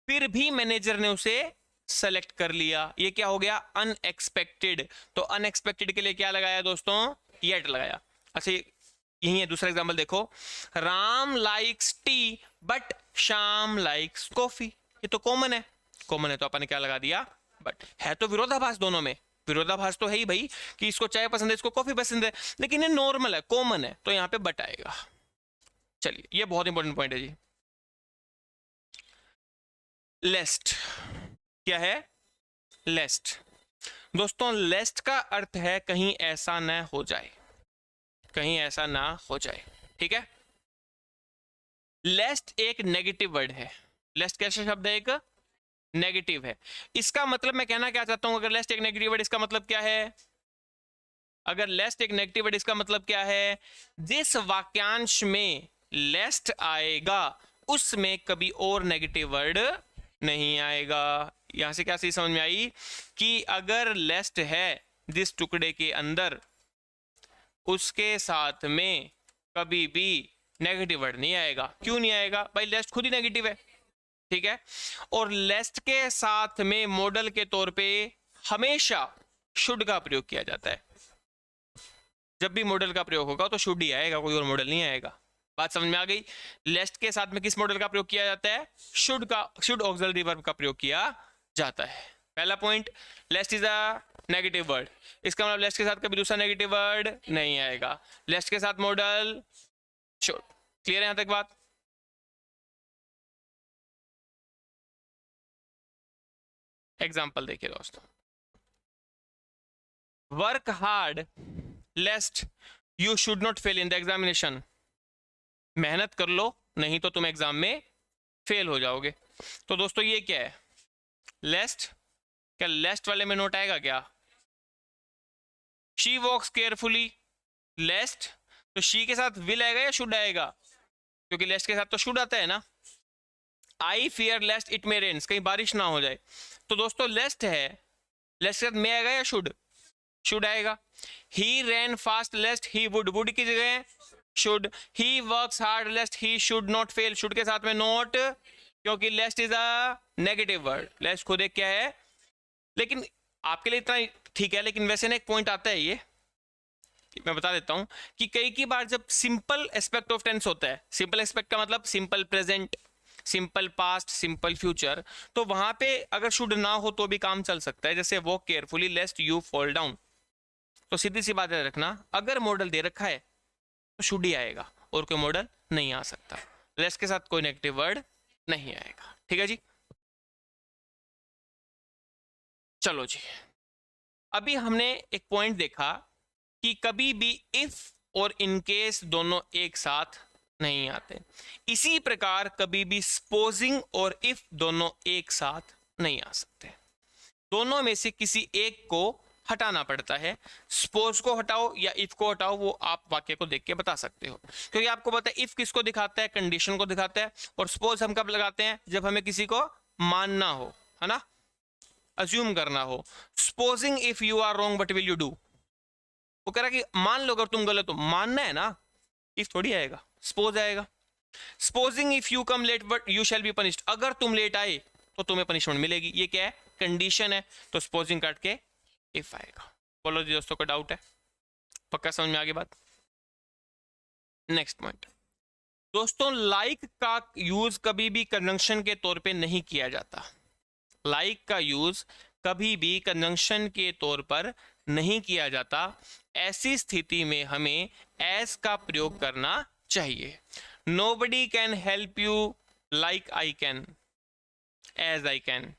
S1: फिर भी मैनेजर ने उसे सेलेक्ट कर लिया। ये क्या हो गया, अनएक्सपेक्टेड। तो अनएक्सपेक्टेड के लिए क्या लगाया दोस्तों, येट लगाया। अच्छा यही है दूसरा एग्जांपल देखो, Ram likes T but Shyam likes coffee. ये तो कॉमन है, कॉमन है तो अपन ने क्या लगा दिया, बट। है तो विरोधाभास दोनों में, विरोधाभास तो है ही भाई, कि इसको चाय पसंद है इसको कॉफी पसंद है, लेकिन ये नॉर्मल है, कॉमन है, तो यहां पे बट आएगा। चलिए ये बहुत इंपॉर्टेंट पॉइंट है जी। लेस्ट क्या है, लेस्ट दोस्तों, लेस्ट का अर्थ है कहीं ऐसा न हो जाए, कहीं ऐसा ना हो जाए, ठीक है। लेस्ट एक नेगेटिव वर्ड है। लेस्ट कैसा शब्द है, एक नेगेटिव है। इसका मतलब मैं कहना क्या चाहता हूं, अगर लेस्ट एक नेगेटिव वर्ड, इसका मतलब क्या है, अगर लेस्ट एक नेगेटिव वर्ड, इसका मतलब क्या है, जिस वाक्यांश में लेस्ट आएगा उसमें कभी और नेगेटिव वर्ड नहीं आएगा। यहां से क्या चीज समझ में आई, कि अगर लेस्ट है जिस टुकड़े के अंदर, उसके साथ में कभी भी नेगेटिव वर्ड नहीं आएगा। क्यों नहीं आएगा भाई, लेस्ट खुद ही नेगेटिव है, ठीक है। और लेस्ट के साथ में मॉडल के तौर पे हमेशा शुड का प्रयोग किया जाता है। जब भी मॉडल का प्रयोग होगा तो शुड ही आएगा, कोई और मॉडल नहीं आएगा। बात समझ में आ गई। लेस्ट के साथ में किस मॉडल का प्रयोग किया जाता है, शुड का, शुड ऑक्सिलरी वर्ब का प्रयोग किया जाता है। पहला point, lest is a negative word, इसका मतलब लेस्ट के साथ कभी दूसरा नेगेटिव वर्ड नहीं आएगा। लेस्ट के साथ मॉडल शुड। क्लियर है यहां तक बात? एग्जाम्पल देखिए दोस्तों, work hard लेस्ट you should not fail in the examination. मेहनत कर लो नहीं तो तुम एग्जाम में फेल हो जाओगे। तो दोस्तों ये क्या है, लेस्ट। क्या लेस्ट वाले में नोट आएगा क्या, शी वॉक्स केयरफुली, लेस्ट, तो शी के साथ विल आएगा या शुड आएगा, क्योंकि लेस्ट के साथ तो शुड आता है ना। I fear lest it may rains, कहीं बारिश ना हो जाए। तो दोस्तों लेस्ट है, लेस्ट के साथ में आएगा या शुड, शुड आएगा। ही रैन फास्ट लेस्ट ही वुड की जगह should. He works hard लेस्ट he should not fail, should के साथ में नॉट, क्योंकि लेस्ट इज अ नेगेटिव वर्ड। लेस्ट खुद एक क्या है, लेकिन आपके लिए इतना ठीक है, लेकिन वैसे ना एक पॉइंट आता है, ये मैं बता देता हूं, कि कई की बार जब सिंपल एस्पेक्ट ऑफ टेंस होता है, सिंपल एस्पेक्ट का मतलब simple present, simple past, simple future, तो वहां पे अगर शुड ना हो तो भी काम चल सकता है। जैसे walk carefully लेस्ट you fall down, तो सीधी सी बात है रखना, अगर मॉडल दे रखा है तो शुड ही आएगा और कोई मॉडल नहीं आ सकता। लेस्ट के साथ कोई नेगेटिव वर्ड नहीं आएगा, ठीक है जी। चलो जी, अभी हमने एक पॉइंट देखा कि कभी भी इफ और इनकेस दोनों एक साथ नहीं आते। इसी प्रकार कभी भी सपोजिंग और इफ दोनों एक साथ नहीं आ सकते, दोनों में से किसी एक को हटाना पड़ता है। सपोज को हटाओ या इफ को हटाओ, वो आप वाक्य को देख के बता सकते हो, क्योंकि आपको पता है इफ किसको दिखाता है, कंडीशन को दिखाता है, और सपोज हम कब लगाते हैं, जब हमें किसी को मानना हो, है ना, अज्यूम करना हो। Supposing if you are wrong what will you do, वो कह रहा कि मान लो अगर तुम गलत हो, मानना है ना, इफ थोड़ी आएगा, सपोज आएगा। Supposing if you come late but you shall be punished, अगर तुम लेट आए तो तुम्हें पनिशमेंट मिलेगी, ये क्या है, कंडीशन है, तो सपोजिंग काट के इफ आएगा। बोलो जी दोस्तों, को डाउट है, पक्का समझ में आ गई बात। नेक्स्ट पॉइंट दोस्तों, लाइक का यूज कभी भी कंजंक्शन के तौर पे नहीं किया जाता। लाइक का यूज कभी भी कंजंक्शन के तौर पर नहीं किया जाता, ऐसी स्थिति में हमें एज का प्रयोग करना चाहिए। Nobody can help you like I can, as I can.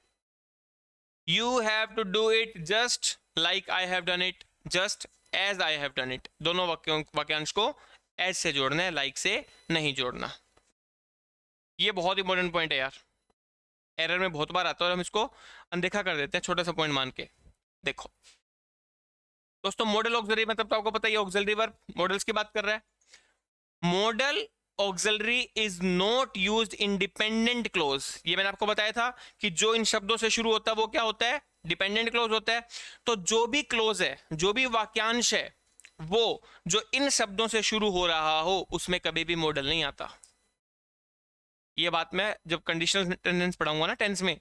S1: You have to do it just like I have done it, just as I have done it. दोनों वाक्यांश को एज से जोड़ना है, लाइक से नहीं जोड़ना। ये बहुत इंपॉर्टेंट पॉइंट है यार, एरर में बहुत बार आता है और हम इसको अनदेखा कर देते हैं छोटा सा पॉइंट मान के। देखो दोस्तों, मॉडल ऑक्सिलरी मतलब तो आपको पता ही है, ऑक्सिलरी वर्ब, मॉडल्स की बात कर रहा है। Model auxiliary is not used in dependent clause. ये मैंने आपको बताया था कि जो इन शब्दों से शुरू होता है वो क्या होता है, डिपेंडेंट क्लोज होता है। तो जो भी क्लोज है, जो भी वाक्यांश है, वो जो इन शब्दों से शुरू हो रहा हो उसमें कभी भी मॉडल नहीं आता। ये बात मैं जब कंडीशनल टेंस पढ़ाऊंगा ना टेंस में,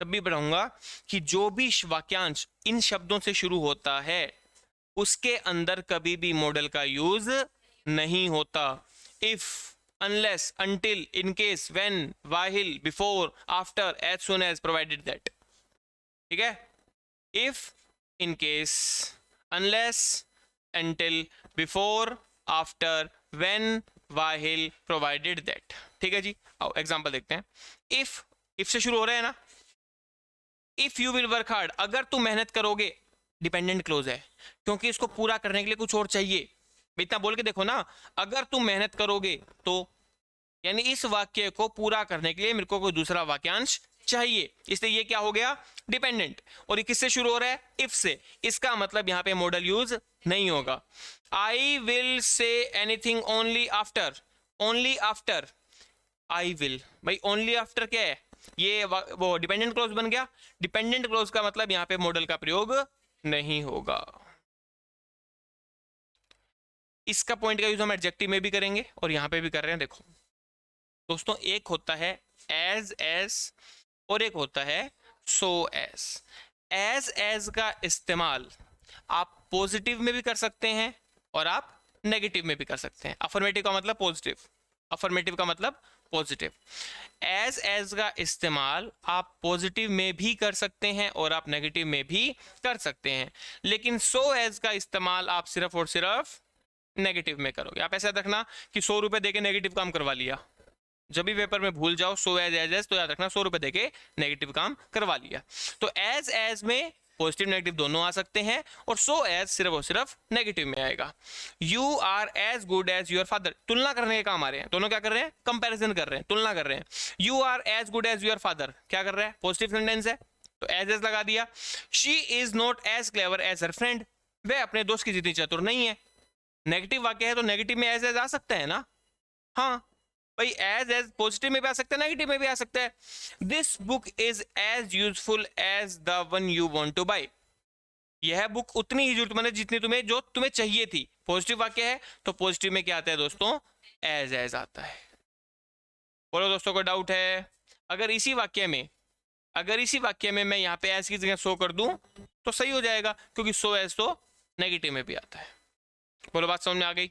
S1: तब भी पढ़ाऊंगा कि जो भी वाक्यांश इन शब्दों से शुरू होता है उसके अंदर कभी भी मॉडल का यूज नहीं होता। If, unless, until, in case, when, while, before, after, as soon as, provided that. ठीक है, if, in case, unless, until, before, after, when, while, provided that. ठीक है जी, आओ एग्जांपल देखते हैं। इफ से शुरू हो रहा है ना, if you will work hard, अगर तुम मेहनत करोगे, डिपेंडेंट क्लोज है क्योंकि इसको पूरा करने के लिए कुछ और चाहिए। इतना बोल के देखो ना, अगर तुम मेहनत करोगे तो, यानी इस वाक्य को पूरा करने के लिए मेरे को कोई दूसरा वाक्यांश चाहिए, इसलिए ये क्या हो गया, डिपेंडेंट। और ये किससे शुरू हो रहा है, इफ से। इसका मतलब यहां पे मॉडल यूज नहीं होगा। I will say anything only after, only after I will, भाई ओनली आफ्टर क्या है, ये वो डिपेंडेंट क्लोज बन गया। डिपेंडेंट क्लोज का मतलब यहां पे मॉडल का प्रयोग नहीं होगा। इसका पॉइंट का यूज हम एडजेक्टिव में भी करेंगे और यहां पे भी कर रहे हैं। देखो दोस्तों, एक होता है एज और एक होता है सो एज का इस्तेमाल आप पॉजिटिव में भी कर सकते हैं और आप नेगेटिव में भी कर सकते हैं। अफर्मेटिव का मतलब पॉजिटिव, अफर्मेटिव का मतलब पॉजिटिव। एज का इस्तेमाल आप पॉजिटिव में भी कर सकते हैं और आप नेगेटिव में भी कर सकते हैं, लेकिन सो एज का इस्तेमाल आप सिर्फ और सिर्फ नेगेटिव में करोगे। आप ऐसा रखना कि 100 रुपए देके नेगेटिव काम करवा लिया, जब भी पेपर में भूल जाओ सो एज तो याद रखना 100 रुपए देके नेगेटिव काम करवा लिया। तो एज में पॉजिटिव नेगेटिव दोनों आ सकते हैं और सो एज सिर्फ और सिर्फ नेगेटिव में आएगा। You are as good as your father, तुलना करने के काम आ रहे हैं, दोनों क्या कर रहे हैं, कंपैरिजन कर रहे हैं, तुलना कर रहे हैं। You are as good as your father क्या कर रहा है, पॉजिटिव सेंटेंस है तो एज लगा दिया। She is not as clever as her friend, वह अपने दोस्त की जितनी चतुर नहीं है। नेगेटिव वाक्य है तो नेगेटिव में एज आ सकता है ना, हाँ भाई एज पॉजिटिव में भी आ सकता है, नेगेटिव में भी आ सकता है। This book is as useful as the one you want to buy, यह बुक उतनी ही जरूरतमंद है जितनी तुम्हें, जो तुम्हें चाहिए थी। पॉजिटिव वाक्य है तो पॉजिटिव में क्या आता है दोस्तों, एज आता है। बोलो दोस्तों, को डाउट है? अगर इसी वाक्य में मैं यहाँ पे एज की जगह सो कर दूं तो सही हो जाएगा, क्योंकि सो एज तो नेगेटिव में भी आता है। बोलो, बात समझ में आ गई?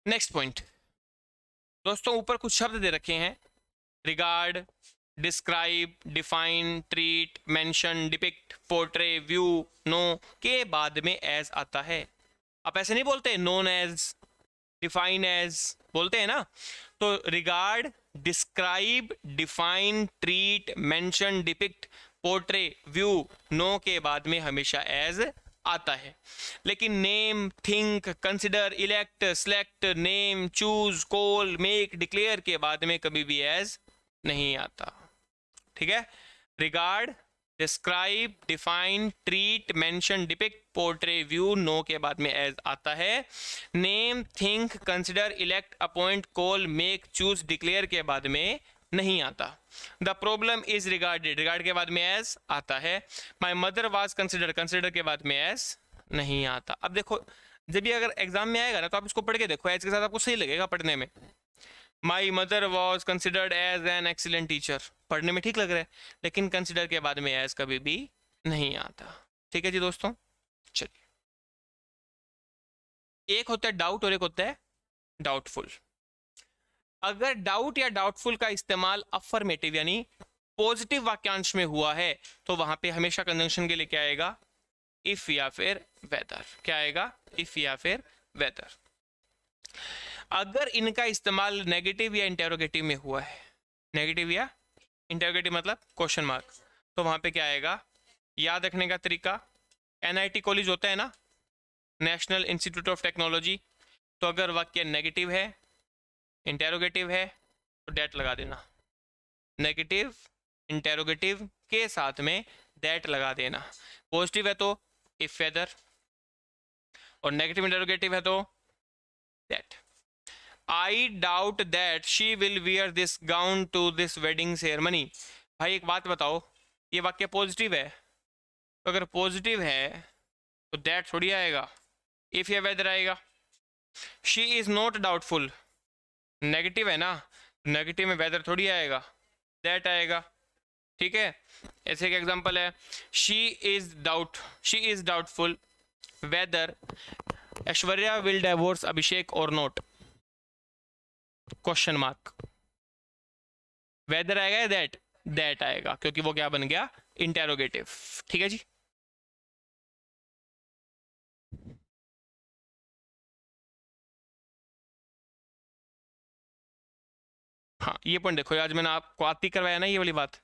S1: नेक्स्ट पॉइंट दोस्तों, ऊपर कुछ शब्द दे रखे हैं, regard, describe, define, treat, mention, depict, portray, view, know के बाद में एज आता है। आप ऐसे नहीं बोलते नोन एज, डिफाइन एज बोलते हैं ना, तो regard, describe, define, treat, mention, depict, portray, view, know के बाद में हमेशा एज आता है। लेकिन name, think, consider, elect, select, name, choose, call, make, declare के बाद में कभी भी एज नहीं आता। ठीक है, regard, describe, define, treat, mention, depict, portray, view, know के बाद में एज आता है। Name, think, consider, elect, appoint, call, make, choose, declare के बाद में नहीं आता। The problem is regarded, regard के बाद में एज आता है। My mother was consider, consider के बाद में एज नहीं आता। अब देखो, जब ये अगर एग्जाम में आएगा ना तो आप इसको पढ़ के देखो, एज के साथ आपको सही लगेगा पढ़ने में। My mother was considered as an excellent teacher, पढ़ने में ठीक लग रहा है, लेकिन कंसिडर के बाद में एज कभी भी नहीं आता। ठीक है जी दोस्तों, चलिए, एक होता है डाउट और एक होता है डाउटफुल। अगर डाउट या डाउटफुल का इस्तेमाल अफर्मेटिव यानी पॉजिटिव वाक्यांश में हुआ है तो वहां पे हमेशा कंजंक्शन के लिए क्या आएगा, इफ या फिर वेदर। क्या आएगा, इफ या फिर वेदर। अगर इनका इस्तेमाल नेगेटिव या इंटेरोगेटिव में हुआ है, नेगेटिव या इंटेरोगेटिव मतलब क्वेश्चन मार्क, तो वहां पे क्या आएगा, याद रखने का तरीका, एनआईटी कॉलेज होता है ना, नेशनल इंस्टीट्यूट ऑफ टेक्नोलॉजी, तो अगर वाक्य नेगेटिव है, इंटेरोगेटिव है, तो डेट लगा देना, नेगेटिव इंटेरोगेटिव के साथ में दैट लगा देना। पॉजिटिव है तो इफ वेदर, और नेगेटिव इंटेरोगेटिव है तो that. I doubt that she will wear this gown to this wedding ceremony. भाई एक बात बताओ, ये वाक्य पॉजिटिव है, तो अगर पॉजिटिव है तो दैट थोड़ी आएगा, इफ या वेदर आएगा। She is not doubtful, negative है ना, नेगेटिव में वेदर थोड़ी आएगा, दैट आएगा। ठीक है, ऐसे एक एग्जांपल है, she is doubtful whether Aishwarya will divorce Abhishek और नॉट, क्वेश्चन मार्क। वेदर आएगा या दैट आएगा, क्योंकि वो क्या बन गया, इंटेरोगेटिव। ठीक है जी। हाँ ये पॉइंट देखो, आज मैंने आपको आती करवाया ना, ये वाली बात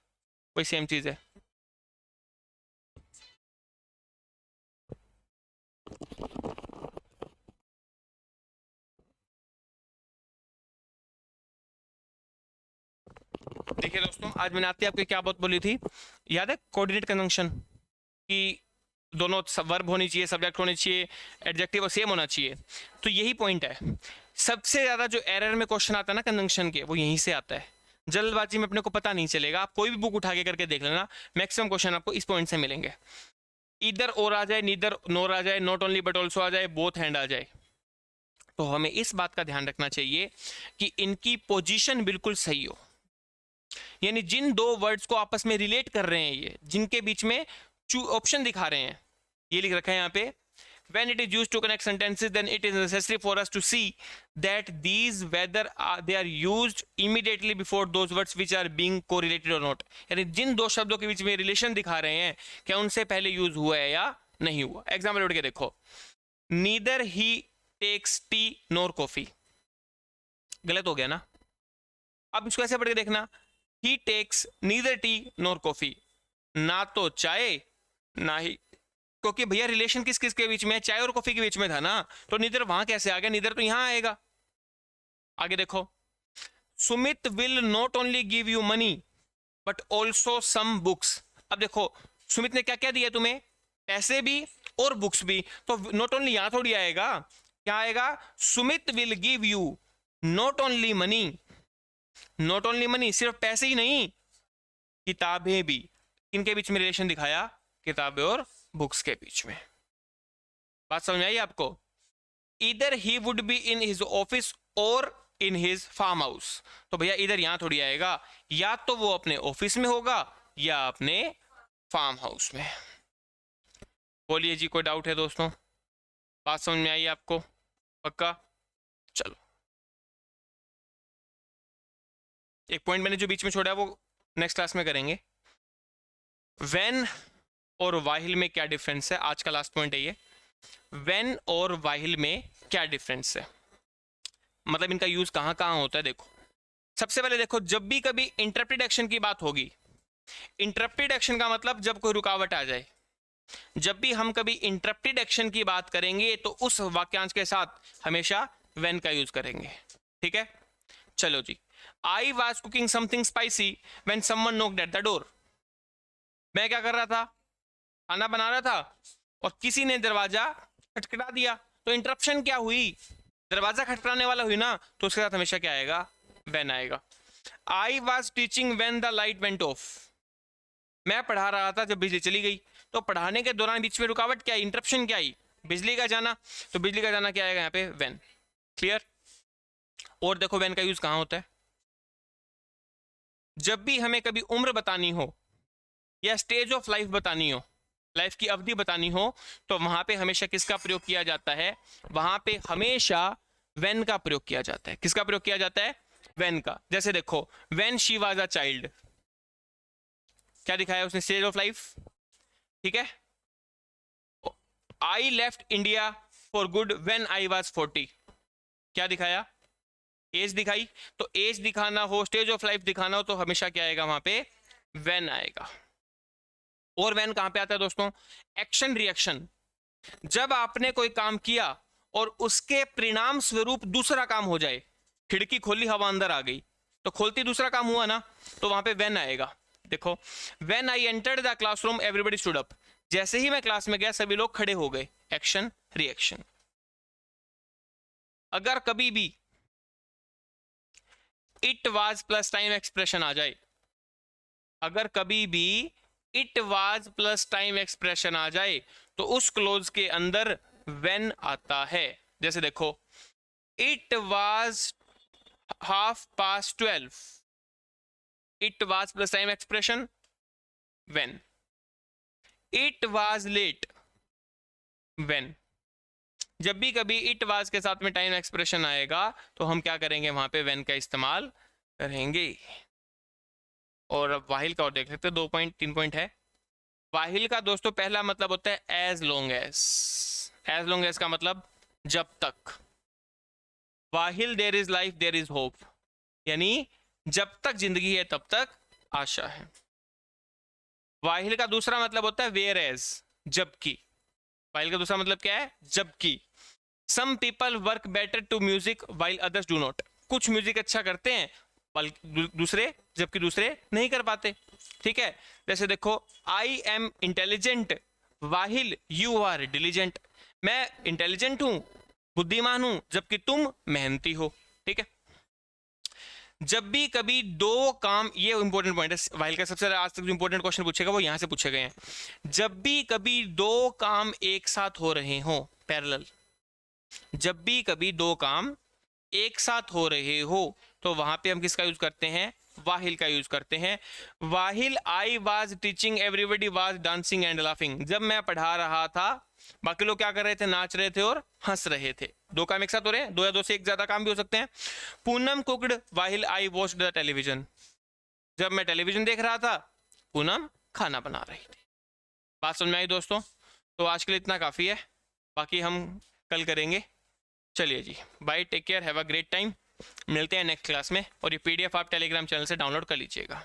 S1: कोई सेम चीज है। देखिए दोस्तों, आज मैंने आती आपको क्या बात बोली थी, याद है, कोऑर्डिनेट कंजंक्शन की दोनों वर्ब होनी चाहिए, सब्जेक्ट होनी चाहिए, एडजेक्टिव और सेम होना चाहिए। तो यही पॉइंट है, सबसे ज्यादा जो एरर में क्वेश्चन आता है ना कंजंक्शन के, वो यहीं से आता है। जल्दबाजी में अपने को पता नहीं चलेगा, आप कोई भी बुक उठा के करके देख लेना, मैक्सिमम क्वेश्चन आपको इस पॉइंट से मिलेंगे। इधर और आ जाए, नीदर नोर आ जाए, नॉट ओनली बट ऑल्सो आ जाए, बोथ हैंड आ जाए, तो हमें इस बात का ध्यान रखना चाहिए कि इनकी पोजीशन बिल्कुल सही हो। यानी जिन दो वर्ड्स को आपस में रिलेट कर रहे हैं, ये जिनके बीच में ऑप्शन दिखा रहे हैं, ये लिख रखा है यहाँ पे, when it is used to connect sentences then it is necessary for us to see that these whether they are used immediately before those words which are being correlated or not। यानी जिन दो शब्दों के बीच में relation दिखा रहे हैं, क्या उनसे पहले यूज हुआ है या नहीं हुआ। एग्जाम्पल उठ के देखो, नीदर ही टेक्स टी नोर कॉफी, गलत हो गया ना। अब इसको ऐसे पढ़ के देखना, ही टेक्स नीदर टी नोर कॉफी, ना तो चाय ना ही, क्योंकि भैया रिलेशन किस किस के बीच में है, चाय और कॉफी के बीच में था ना, तो नीदर वहां कैसे आ गया, नीदर तो यहां आएगा। आगे देखो, Sumit will not only give you money but also some books. अब देखो सुमित ने क्या क्या दिया तुम्हें, पैसे भी और बुक्स भी, तो नॉट ओनली यहां थोड़ी आएगा, क्या आएगा, Sumit will give you not only money, not only money सिर्फ पैसे ही नहीं, किताबें भी। इनके बीच में रिलेशन दिखाया, किताबें और बुक्स के बीच में। बात समझ में आई आपको। इधर he would be in his office और इन हिज फार्म हाउस, तो भैया इधर यहां थोड़ी आएगा, या तो वो अपने ऑफिस में होगा या अपने फार्म हाउस में। बोलिए जी, कोई डाउट है दोस्तों, बात समझ में आई आपको, पक्का। चलो एक पॉइंट मैंने जो बीच में छोड़ा है वो नेक्स्ट क्लास में करेंगे। व्हेन और वाहिल में क्या डिफरेंस है, आज का लास्ट पॉइंट है ये। व्हेन और वाहिल में क्या डिफरेंस है, मतलब इनका यूज कहां कहां होता है। देखो सबसे पहले देखो, जब भी कभी इंटरप्टेड एक्शन की बात होगी, इंटरप्टेड एक्शन का मतलब जब कोई रुकावट आ जाए, जब भी हम कभी इंटरप्टेड एक्शन की बात करेंगे तो उस वाक्यांश के साथ हमेशा व्हेन का यूज करेंगे। ठीक है, चलो जी। I was cooking something spicy when someone knocked at the door. मैं क्या कर रहा था, खाना बना रहा था और किसी ने दरवाजा खटखटा दिया, तो इंटरप्शन क्या हुई, दरवाजा खटखटाने वाला हुई ना, तो उसके साथ हमेशा क्या आएगा, व्हेन आएगा। I was teaching when the light went of. मैं पढ़ा रहा था जब बिजली चली गई, तो पढ़ाने के दौरान बीच में रुकावट क्या आई, इंटरप्शन क्या आई, बिजली का जाना, तो बिजली का जाना क्या आएगा यहाँ पे, व्हेन। क्लियर। और देखो व्हेन का यूज कहां होता है, जब भी हमें कभी उम्र बतानी हो या स्टेज ऑफ लाइफ बतानी हो, लाइफ की अवधि बतानी हो, तो वहां पे हमेशा किसका प्रयोग किया जाता है, वहां पे हमेशा व्हेन का प्रयोग किया जाता है। किसका प्रयोग किया जाता है, व्हेन का। जैसे देखो, when she was a child, क्या दिखाया उसने, स्टेज ऑफ लाइफ, ठीक है। I left India for good when I was 40, क्या दिखाया, एज दिखाई। तो एज दिखाना हो, स्टेज ऑफ लाइफ दिखाना हो, तो हमेशा क्या आएगा वहां पे, व्हेन आएगा। और व्हेन कहां पे आता है दोस्तों, एक्शन रिएक्शन, जब आपने कोई काम किया और उसके परिणाम स्वरूप दूसरा काम हो जाए, खिड़की खोली हवा अंदर आ गई, तो खोलती दूसरा काम हुआ ना, तो वहां पे व्हेन आएगा। देखो, when I entered the classroom everybody stood up, जैसे ही मैं क्लास में गया सभी लोग खड़े हो गए, एक्शन रिएक्शन। अगर कभी भी it was plus time expression आ जाए, अगर कभी भी it was plus time expression आ जाए, तो उस क्लोज के अंदर व्हेन आता है। जैसे देखो, it was 12:30, it was plus time expression when, it was late when. जब भी कभी इट वाज के साथ में टाइम एक्सप्रेशन आएगा तो हम क्या करेंगे, वहां पे व्हेन का इस्तेमाल करेंगे। और अब वाहिल का और देख लेते हैं, 2 पॉइंट 3 पॉइंट है। वाहिल का दोस्तों पहला मतलब होता है as long as, as long as का मतलब जब तक। While there is life there is hope, यानी जब तक जिंदगी है तब तक आशा है। वाहिल का दूसरा मतलब होता है वेयर एज, जबकि। वाहिल का दूसरा मतलब क्या है, जबकि। Some people work better to music while others do not, कुछ म्यूजिक अच्छा करते हैं दूसरे, जबकि दूसरे नहीं कर पाते, ठीक है। जैसे देखो, I am intelligent while you are diligent, मैं इंटेलिजेंट हूं, बुद्धिमान हूं, जबकि तुम मेहनती हो, ठीक है। जब भी कभी दो काम, ये इंपॉर्टेंट पॉइंट है, वाहिल का सबसे आज तक जो इंपॉर्टेंट क्वेश्चन पूछेगा वो यहां से पूछे गए हैं। जब भी कभी दो काम एक साथ हो रहे हो, पैरेलल, जब भी कभी दो काम एक साथ हो रहे हो, तो वहां पे हम किसका यूज करते हैं, वाहिल का यूज करते हैं। While I was teaching everybody was dancing and laughing, जब मैं पढ़ा रहा था बाकी लोग क्या कर रहे थे, नाच रहे थे और हंस रहे थे। दो काम एक साथ हो रहे हैं, दो या दो से एक ज्यादा काम भी हो सकते हैं। Poonam cooked वाहिल I watched the television, जब मैं टेलीविजन देख रहा था पूनम खाना बना रही थी। बात समझ में आई दोस्तों? तो आज के लिए इतना काफी है, बाकी हम कल करेंगे। चलिए जी, bye, take care, have a great time. मिलते हैं नेक्स्ट क्लास में, और ये पीडीएफ आप टेलीग्राम चैनल से डाउनलोड कर लीजिएगा।